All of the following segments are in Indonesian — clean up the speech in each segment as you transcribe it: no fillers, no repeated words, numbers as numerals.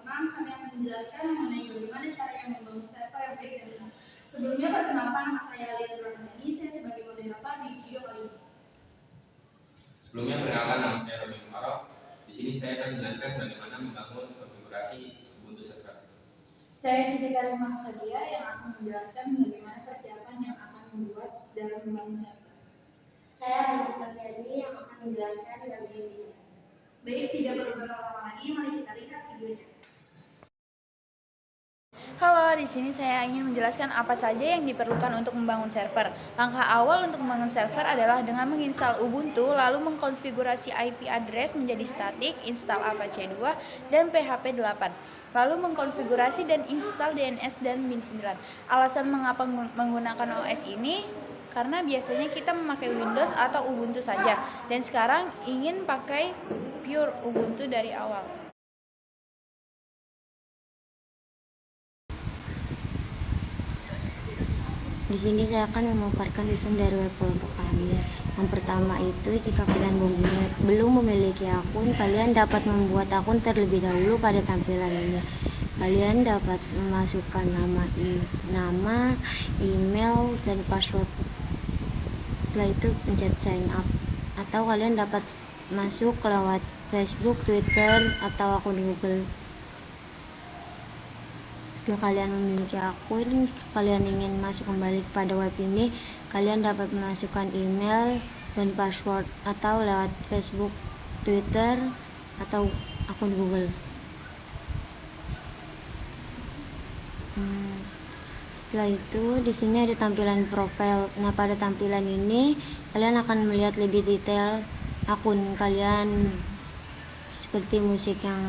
teman-teman, kami akan menjelaskan mengenai bagaimana caranya membangun server yang baik dan benar. Sebelumnya, perkenalkan nama saya Alia Nurani, saya sebagai moderator di video kali ini. Sebelumnya, perkenalkan nama saya Robin Kumaro. Di sini saya akan menjelaskan bagaimana membangun konfigurasi Ubuntu server. Saya Siti Karimah Sadia yang akan menjelaskan bagaimana persiapan yang akan membuat dalam membangun server. Saya Anita Ferdi yang akan menjelaskan bagian desain. Baik, tidak perlu berlama-lama lagi, mari kita lihat videonya. Halo, di sini saya ingin menjelaskan apa saja yang diperlukan untuk membangun server. Langkah awal untuk membangun server adalah dengan menginstal Ubuntu, lalu mengkonfigurasi IP address menjadi static, install Apache 2, dan PHP 8. Lalu mengkonfigurasi dan install DNS dan Min9. Alasan mengapa menggunakan OS ini? Karena biasanya kita memakai Windows atau Ubuntu saja, dan sekarang ingin pakai pure Ubuntu dari awal. Di sini saya akan memaparkan desain dari web kelompok kami. Yang pertama itu, jika kalian belum memiliki akun, kalian dapat membuat akun terlebih dahulu pada tampilan ini. Kalian dapat memasukkan nama, email, dan password. Setelah itu pencet sign up. Atau kalian dapat masuk lewat Facebook, Twitter, atau akun Google. Jika kalian memiliki akun, kalian ingin masuk kembali kepada web ini, kalian dapat memasukkan email dan password atau lewat Facebook, Twitter, atau akun Google. Setelah itu, di sini ada tampilan profile. Nah, pada tampilan ini kalian akan melihat lebih detail akun kalian, seperti musik yang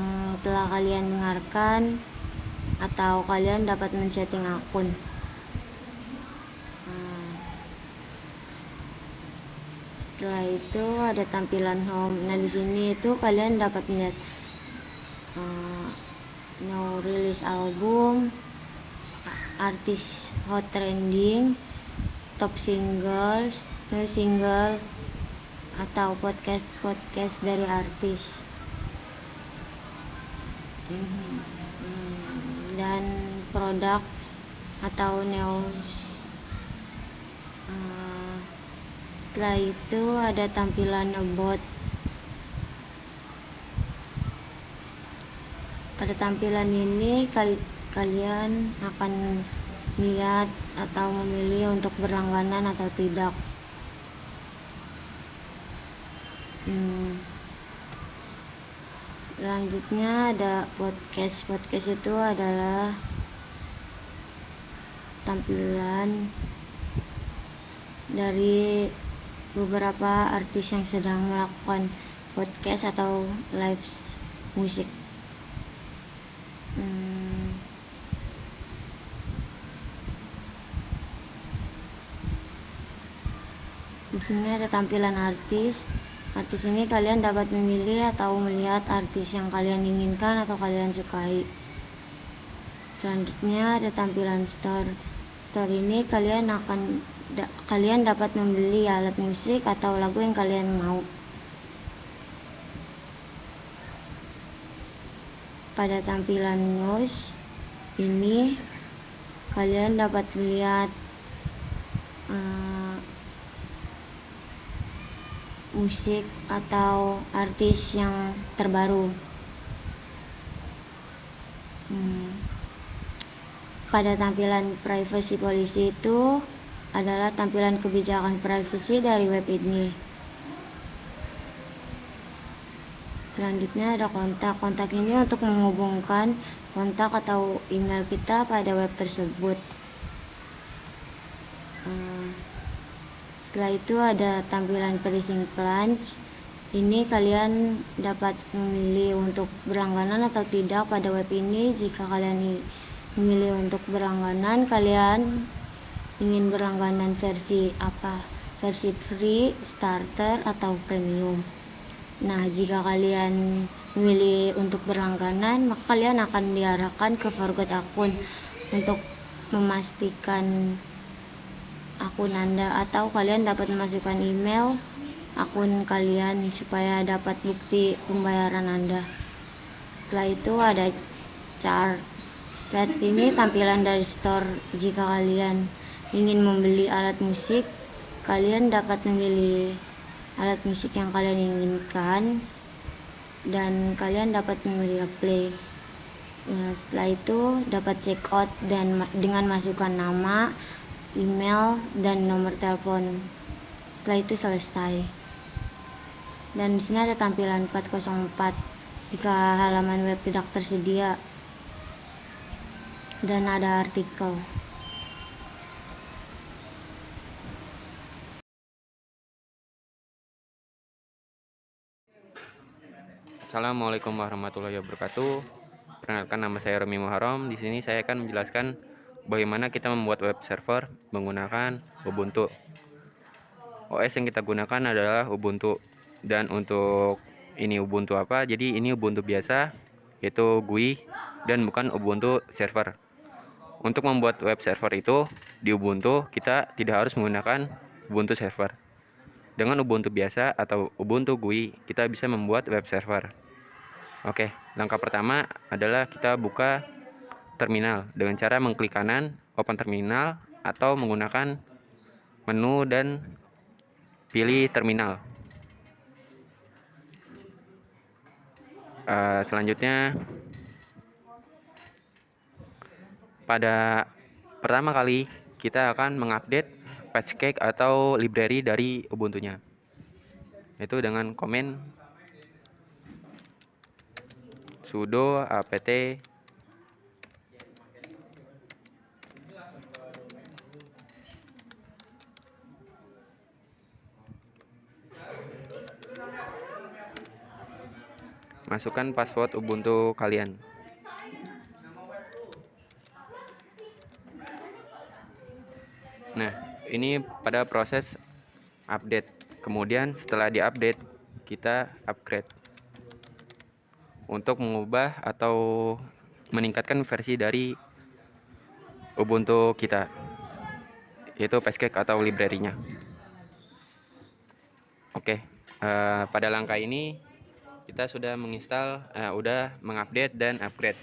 telah kalian dengarkan, atau kalian dapat men-setting akun. Setelah itu ada tampilan home. Nah, di sini itu kalian dapat melihat no release album, artis hot trending, top singles, new single, atau podcast dari artis. Dan products atau news. Setelah itu ada tampilan about. Pada tampilan ini kalian akan melihat atau memilih untuk berlangganan atau tidak. Selanjutnya ada podcast. Podcast itu adalah tampilan dari beberapa artis yang sedang melakukan podcast atau live musik. Di sini ada tampilan artis. Artis ini kalian dapat memilih atau melihat artis yang kalian inginkan atau kalian sukai. Selanjutnya ada tampilan store. Store ini kalian dapat membeli alat musik atau lagu yang kalian mau. Pada tampilan news ini kalian dapat melihat musik atau artis yang terbaru. Pada tampilan privacy policy itu adalah tampilan kebijakan privasi dari web ini. Selanjutnya ada kontak. Kontak ini untuk menghubungkan kontak atau email kita pada web tersebut. Setelah itu ada tampilan pricing plans. Ini kalian dapat memilih untuk berlangganan atau tidak pada web ini. Jika kalian memilih untuk berlangganan, kalian ingin berlangganan versi apa? Versi free, starter, atau premium. Nah, jika kalian memilih untuk berlangganan, maka kalian akan diarahkan ke forgot akun untuk memastikan akun Anda, atau kalian dapat memasukkan email akun kalian supaya dapat bukti pembayaran Anda. Setelah itu ada chart. Chart ini tampilan dari store. Jika kalian ingin membeli alat musik, kalian dapat memilih alat musik yang kalian inginkan dan kalian dapat memilih play. Nah, setelah itu dapat check out dan dengan masukkan nama, email, dan nomor telepon. Setelah itu selesai. Dan di sini ada tampilan 404 jika halaman web tidak tersedia, dan ada artikel. Assalamualaikum warahmatullahi wabarakatuh. Perkenalkan, nama saya Romi Muharram. Di sini saya akan menjelaskan bagaimana kita membuat web server menggunakan Ubuntu. OS yang kita gunakan adalah Ubuntu. Dan untuk ini Ubuntu apa? Jadi ini Ubuntu biasa, yaitu GUI, dan bukan Ubuntu server. Untuk membuat web server itu di Ubuntu, kita tidak harus menggunakan Ubuntu server. Dengan Ubuntu biasa atau Ubuntu GUI, kita bisa membuat web server. Oke, langkah pertama adalah kita buka terminal dengan cara mengklik kanan, open terminal, atau menggunakan menu dan pilih terminal. Selanjutnya, pada pertama kali kita akan mengupdate patchcake atau library dari Ubuntu-nya, itu dengan komen sudo apt masukkan password Ubuntu kalian. Nah, ini pada proses update. Kemudian setelah diupdate, kita upgrade untuk mengubah atau meningkatkan versi dari Ubuntu kita, yaitu patchcake atau library-nya. Oke, pada langkah ini kita sudah menginstal, udah mengupdate dan upgrade.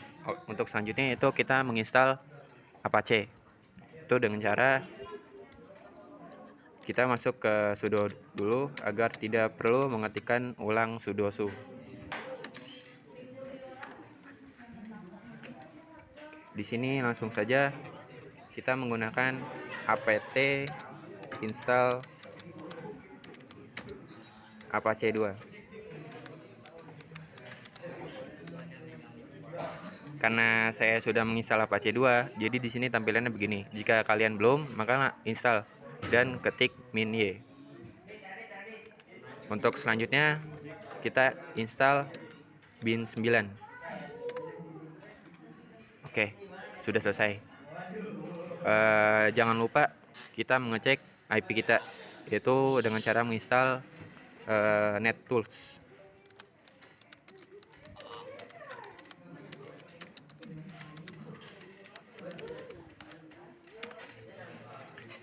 Untuk selanjutnya itu kita menginstal Apache. Itu dengan cara kita masuk ke sudo dulu agar tidak perlu mengetikkan ulang sudo su. Di sini langsung saja kita menggunakan apt install Apache 2. Karena saya sudah menginstal Apache 2, jadi di sini tampilannya begini. Jika kalian belum, maka install dan ketik -y. Untuk selanjutnya kita install bin 9. Oke, sudah selesai. Jangan lupa kita mengecek IP kita, yaitu dengan cara menginstal NetTools.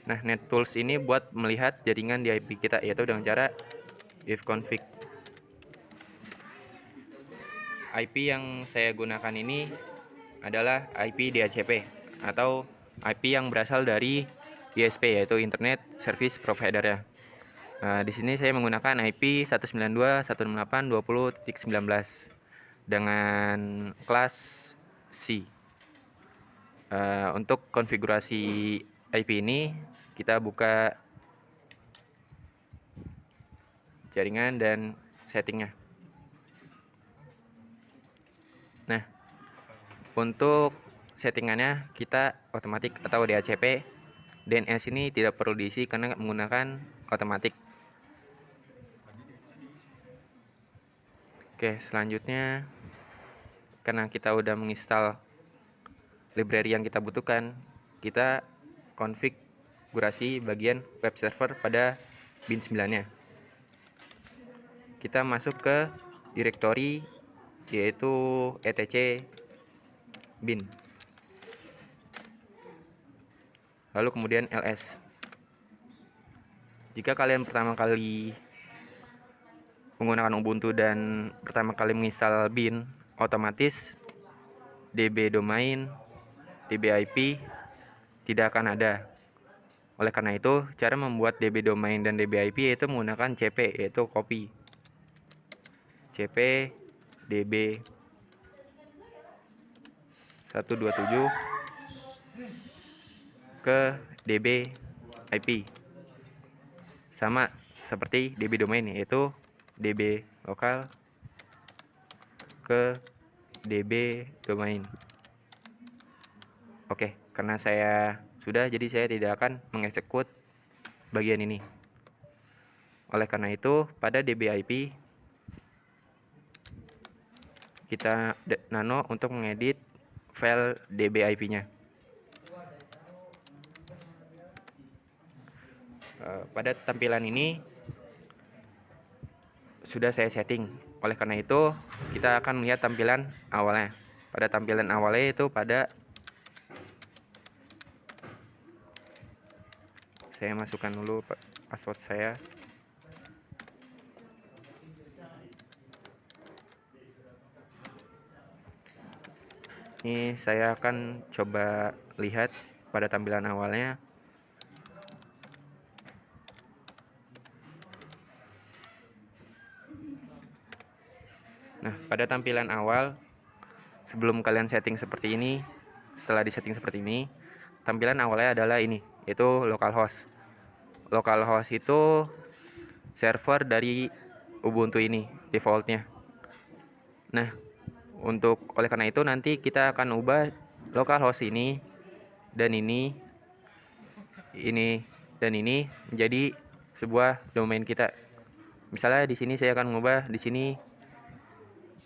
Nah, NetTools ini buat melihat jaringan di IP kita, yaitu dengan cara ifconfig. IP yang saya gunakan ini adalah IP DHCP atau IP yang berasal dari ISP, yaitu Internet Service Provider ya. Di sini saya menggunakan IP 192.168.20.19 dengan kelas C. Untuk konfigurasi IP ini kita buka jaringan dan settingnya. Nah, untuk settingannya kita otomatik atau DHCP. DNS ini tidak perlu diisi karena menggunakan otomatik. Oke, selanjutnya karena kita udah menginstal library yang kita butuhkan, kita konfigurasi bagian web server pada bin 9-nya. Kita masuk ke direktori yaitu etc bin, lalu kemudian ls. Jika kalian pertama kali menggunakan Ubuntu dan pertama kali menginstal bin, otomatis DB domain, DB IP tidak akan ada. Oleh karena itu, cara membuat DB domain dan DB IP yaitu menggunakan CP, yaitu copy. CP DB 127 ke DB IP. Sama seperti DB domain, yaitu DB lokal ke DB domain. Oke, karena saya sudah, jadi saya tidak akan mengeksekut bagian ini. Oleh karena itu, pada DB IP kita nano untuk mengedit file DB IP-nya. Pada tampilan ini sudah saya setting. Oleh karena itu, kita akan melihat tampilan awalnya. Pada tampilan awalnya itu saya masukkan dulu password saya. Ini saya akan coba lihat pada tampilan awalnya. Nah, pada tampilan awal, sebelum kalian setting seperti ini, setelah disetting seperti ini, tampilan awalnya adalah ini, yaitu localhost. Localhost itu server dari Ubuntu ini, defaultnya. Nah, oleh karena itu nanti kita akan ubah localhost ini dan ini dan ini menjadi sebuah domain kita. Misalnya di sini saya akan mengubah di sini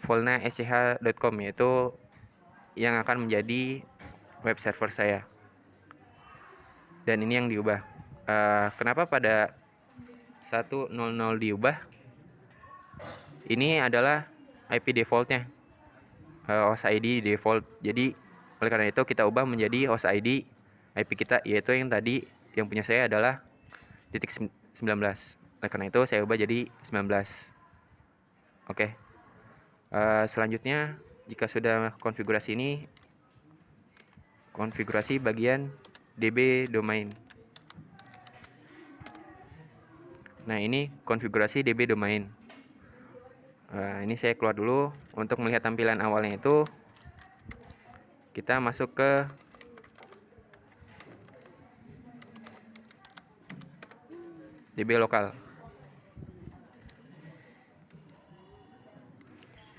volna.sch.com, yaitu yang akan menjadi web server saya. Dan ini yang diubah. Kenapa pada 100 diubah? Ini adalah IP defaultnya, host ID default. Jadi oleh karena itu kita ubah menjadi host ID IP kita, yaitu yang tadi yang punya saya adalah .19. Oleh karena itu saya ubah jadi 19. Oke. Selanjutnya, jika sudah konfigurasi ini, konfigurasi bagian DB domain. Nah, ini konfigurasi DB domain. Ini saya keluar dulu. Untuk melihat tampilan awalnya itu, kita masuk ke DB lokal.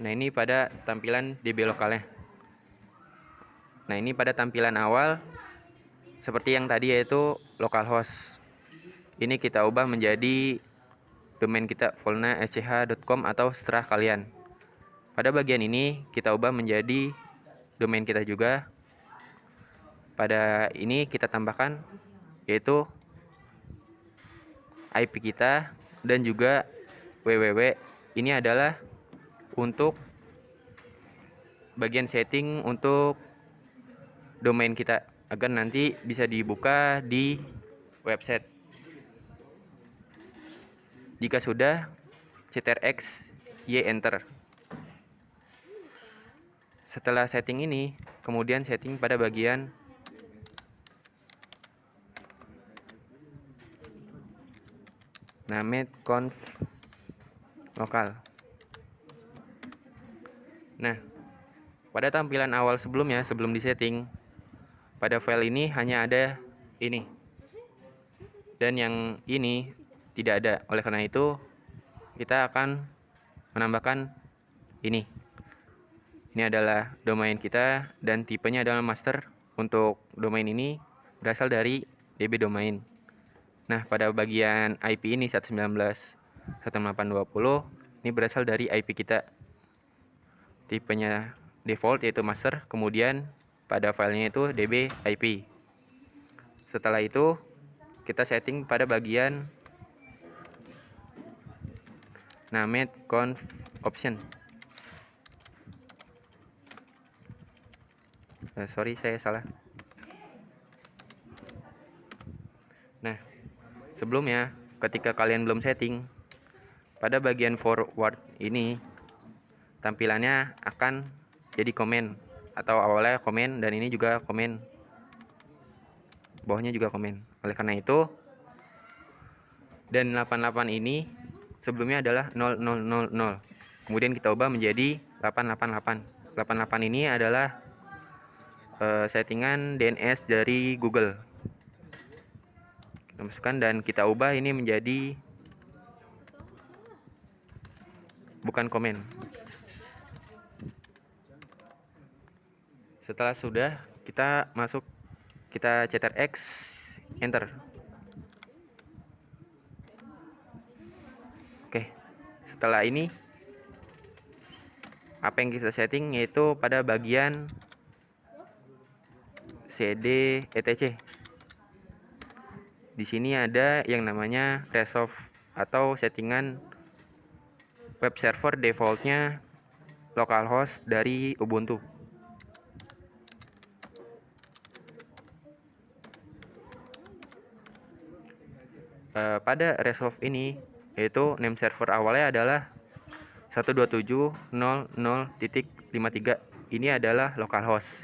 Nah, ini pada tampilan DB lokalnya. Nah, ini pada tampilan awal seperti yang tadi, yaitu localhost. Ini kita ubah menjadi domain kita volna.sch.com atau seterah kalian. Pada bagian ini kita ubah menjadi domain kita juga. Pada ini kita tambahkan yaitu IP kita dan juga www. Ini adalah untuk bagian setting untuk domain kita agar nanti bisa dibuka di website. Jika sudah, ctrx y enter. Setelah setting ini, kemudian setting pada bagian name conf lokal. Nah, pada tampilan awal sebelumnya, sebelum disetting, pada file ini hanya ada ini, dan yang ini tidak ada. Oleh karena itu, kita akan menambahkan ini. Ini adalah domain kita dan tipenya adalah master. Untuk domain ini berasal dari DB domain. Nah, pada bagian IP ini 119.168.20, ini berasal dari IP kita. Tipenya default yaitu master, kemudian pada filenya itu DB IP. Setelah itu kita setting pada bagian name conf option. Sorry, saya salah. Nah, sebelumnya ketika kalian belum setting, pada bagian forward ini tampilannya akan jadi komen. atau awalnya komen, dan ini juga komen, bawahnya juga komen. Oleh karena itu, dan 88 ini sebelumnya adalah 0000, kemudian kita ubah menjadi 888. 88 ini adalah settingan DNS dari Google. Kita masukkan dan kita ubah ini menjadi bukan komen. Setelah sudah, kita masuk, kita ctrl+X, enter. Oke, setelah ini apa yang kita setting yaitu pada bagian CD etc. Di sini ada yang namanya resolve atau settingan web server defaultnya localhost dari Ubuntu. Pada resolve ini yaitu name server awalnya adalah 127.00.53. Ini adalah localhost.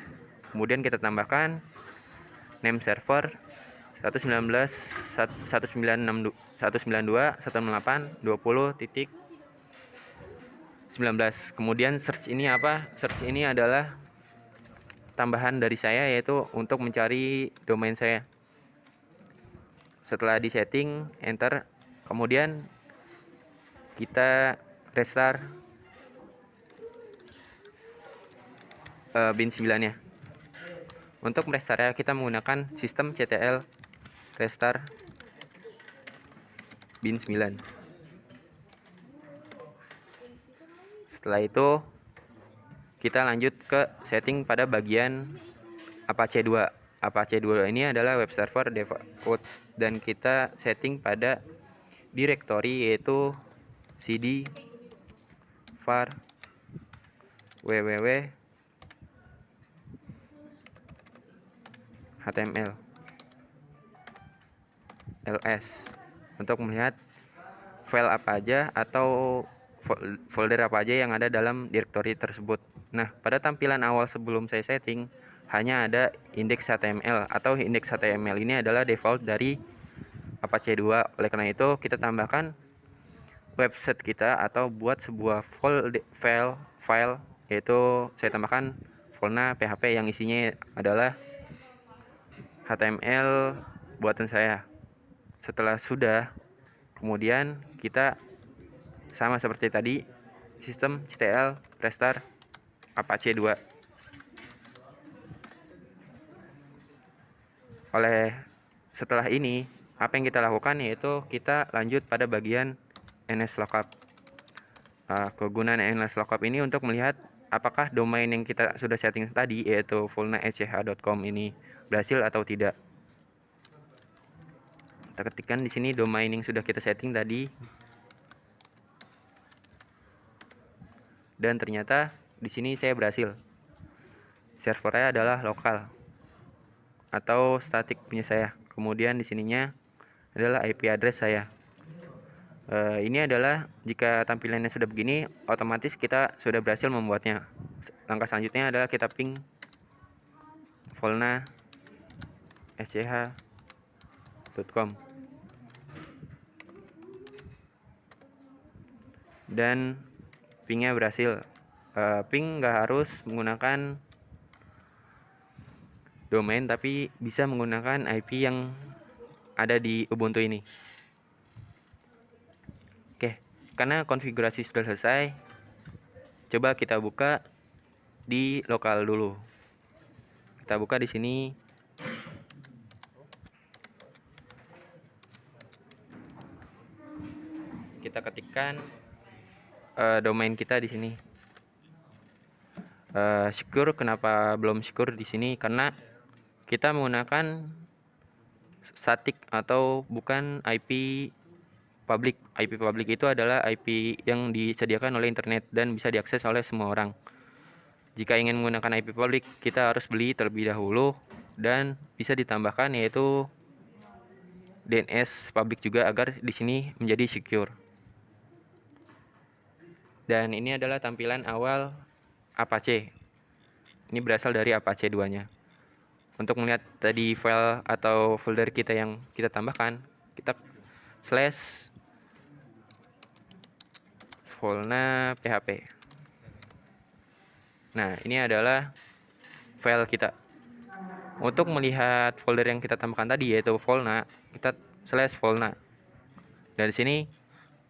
Kemudian kita tambahkan name server 192.168.20.19. Kemudian search ini apa? Search ini adalah tambahan dari saya, yaitu untuk mencari domain saya. Setelah di setting, enter, kemudian kita restart bin 9 nya. Untuk merestartnya kita menggunakan sistem ctl restart bin 9. Setelah itu kita lanjut ke setting pada bagian Apache 2. Apache 2 ini adalah web server default, dan kita setting pada directory yaitu cd var www html ls untuk melihat file apa aja atau folder apa aja yang ada dalam directory tersebut. Nah, pada tampilan awal sebelum saya setting hanya ada index.html, atau index.html ini adalah default dari Apache 2. Oleh karena itu kita tambahkan website kita atau buat sebuah file, yaitu saya tambahkan folder php yang isinya adalah HTML buatan saya. Setelah sudah, kemudian kita sama seperti tadi, sistem ctl restart Apache 2. Setelah ini, apa yang kita lakukan yaitu kita lanjut pada bagian nslookup. Kegunaan nslookup ini untuk melihat apakah domain yang kita sudah setting tadi yaitu fulna.ech.com ini berhasil atau tidak. Kita ketikkan di sini domain yang sudah kita setting tadi, dan ternyata di sini saya berhasil. Servernya adalah lokal atau static punya saya. Kemudian di sininya adalah IP address saya. Ini adalah jika tampilannya sudah begini, otomatis kita sudah berhasil membuatnya. Langkah selanjutnya adalah kita ping volna sch.com, dan pingnya berhasil. Ping nggak harus menggunakan domain, tapi bisa menggunakan IP yang ada di Ubuntu ini. Oke, karena konfigurasi sudah selesai, coba kita buka di lokal dulu. Kita buka di sini. Kita ketikkan domain kita di sini. Secure, kenapa belum secure di sini? Karena kita menggunakan static atau bukan IP public. IP public itu adalah IP yang disediakan oleh internet dan bisa diakses oleh semua orang. Jika ingin menggunakan IP public, kita harus beli terlebih dahulu dan bisa ditambahkan yaitu DNS public juga agar di sini menjadi secure. Dan ini adalah tampilan awal Apache. Ini berasal dari Apache 2-nya. Untuk melihat tadi file atau folder kita yang kita tambahkan, kita slash volna php. Nah, ini adalah file kita. Untuk melihat folder yang kita tambahkan tadi yaitu volna, kita slash volna. Dari sini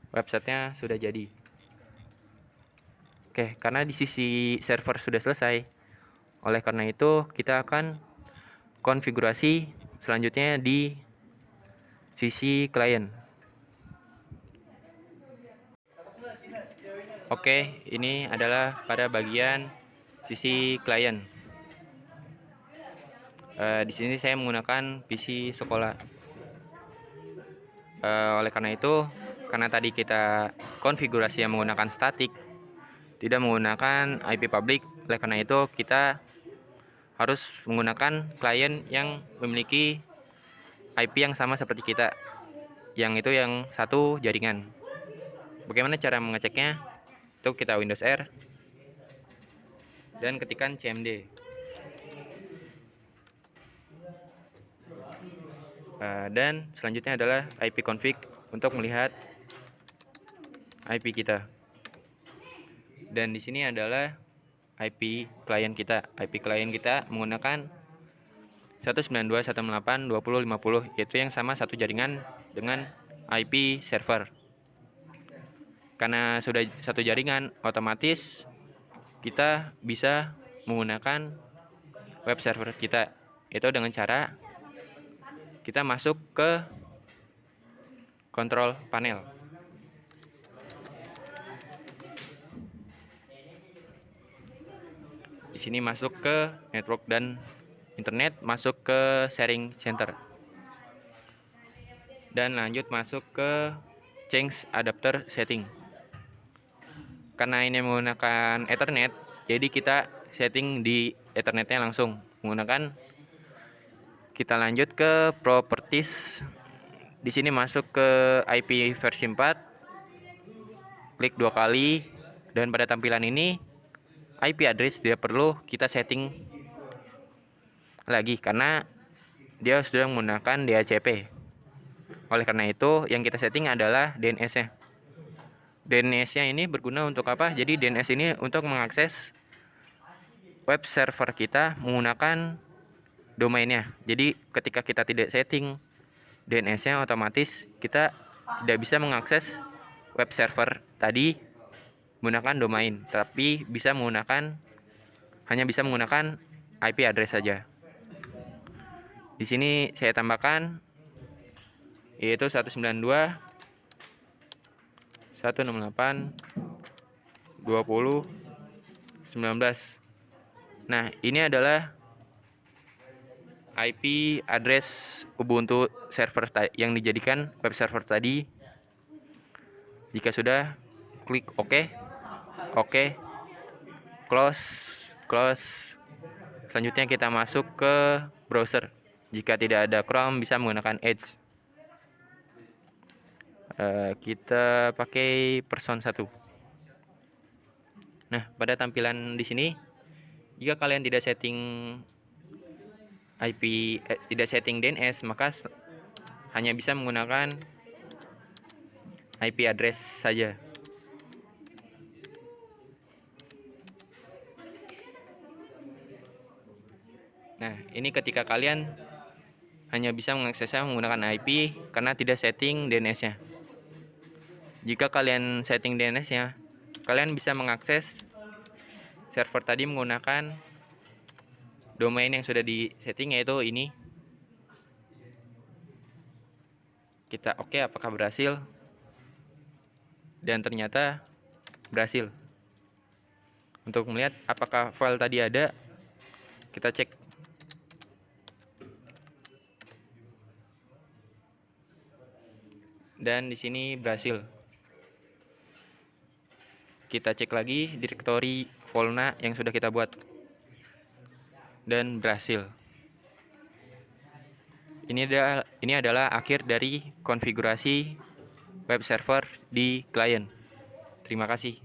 websitenya sudah jadi. Oke, karena di sisi server sudah selesai, oleh karena itu kita akan konfigurasi selanjutnya di sisi klien. Oke, ini adalah pada bagian sisi klien. Di sini saya menggunakan PC sekolah. Oleh karena itu, karena tadi kita konfigurasi yang menggunakan statik, tidak menggunakan IP public, oleh karena itu kita harus menggunakan klien yang memiliki IP yang sama seperti kita, yang itu yang satu jaringan. Bagaimana cara mengeceknya? Itu kita Windows R dan ketikkan cmd. Dan selanjutnya adalah IP config untuk melihat IP kita. Dan di sini adalah IP klien kita. IP klien kita menggunakan 192.168.20.50, yaitu yang sama satu jaringan dengan IP server. Karena sudah satu jaringan, otomatis kita bisa menggunakan web server kita. Itu dengan cara kita masuk ke control panel. Di sini masuk ke network dan internet, masuk ke sharing center. Dan lanjut masuk ke change adapter setting. Karena ini menggunakan Ethernet, jadi kita setting di Ethernetnya langsung menggunakan. Kita lanjut ke properties. Di sini masuk ke IP versi 4. Klik 2 kali dan pada tampilan ini IP address tidak perlu kita setting lagi karena dia sudah menggunakan DHCP. Oleh karena itu yang kita setting adalah DNS-nya. DNS-nya ini berguna untuk apa? Jadi DNS ini untuk mengakses web server kita menggunakan domainnya. Jadi ketika kita tidak setting DNS-nya, otomatis kita tidak bisa mengakses web server tadi menggunakan domain, tapi hanya bisa menggunakan IP address saja. Di sini saya tambahkan yaitu 192.168.20.19. Nah, ini adalah IP address Ubuntu server yang dijadikan web server tadi. Jika sudah, klik OK, close. Selanjutnya kita masuk ke browser. Jika tidak ada Chrome, bisa menggunakan Edge. Kita pakai Person 1. Nah, pada tampilan di sini, jika kalian tidak setting tidak setting DNS, maka hanya bisa menggunakan IP address saja. Nah, ini ketika kalian hanya bisa mengaksesnya menggunakan IP karena tidak setting DNS-nya. Jika kalian setting DNS-nya, kalian bisa mengakses server tadi menggunakan domain yang sudah di setting, yaitu ini. Kita oke, apakah berhasil? Dan ternyata berhasil. Untuk melihat apakah file tadi ada, kita cek. Dan di sini berhasil. Kita cek lagi direktori volna yang sudah kita buat. Dan berhasil. Ini adalah akhir dari konfigurasi web server di klien. Terima kasih.